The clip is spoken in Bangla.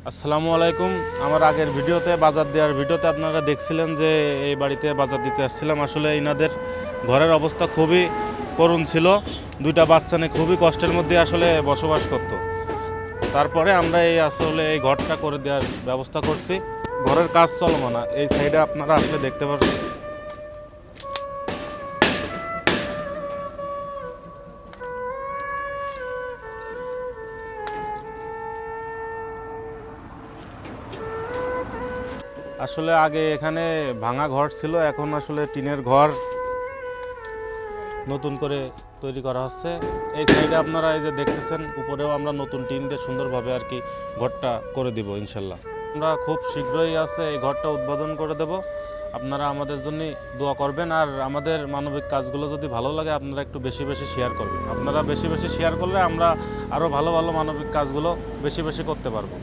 আসসালামু আলাইকুম। আমার আগের ভিডিওতে বাজার দেওয়ার ভিডিওতে আপনারা দেখছিলেন যে এই বাড়িতে বাজার দিতে আসছিলাম। আসলে ইনাদের ঘরের অবস্থা খুবই করুণ ছিল। দুইটা বাচ্চা নিয়ে খুবই কষ্টের মধ্যে আসলে বসবাস করত। তারপরে আমরা এই ঘরটা করে দেওয়ার ব্যবস্থা করছি। ঘরের কাজ চলমান, এই সাইডে আপনারা আসলে দেখতে পারবেন। আসলে আগে এখানে ভাঙা ঘর ছিল, এখন আসলে টিনের ঘর নতুন করে তৈরি করা হচ্ছে। এই সাইডে আপনারা এই যে দেখতেছেন, উপরেও আমরা নতুন টিন দিয়ে সুন্দরভাবে আর কি ঘরটা করে দিব ইনশাল্লাহ। আমরা খুব শীঘ্রই এই ঘরটা উদ্বোধন করে দেব। আপনারা আমাদের জন্য দোয়া করবেন, আর আমাদের মানবিক কাজগুলো যদি ভালো লাগে আপনারা একটু বেশি বেশি শেয়ার করবেন। আপনারা বেশি বেশি শেয়ার করলে আমরা আরও ভালো ভালো মানবিক কাজগুলো বেশি বেশি করতে পারবো।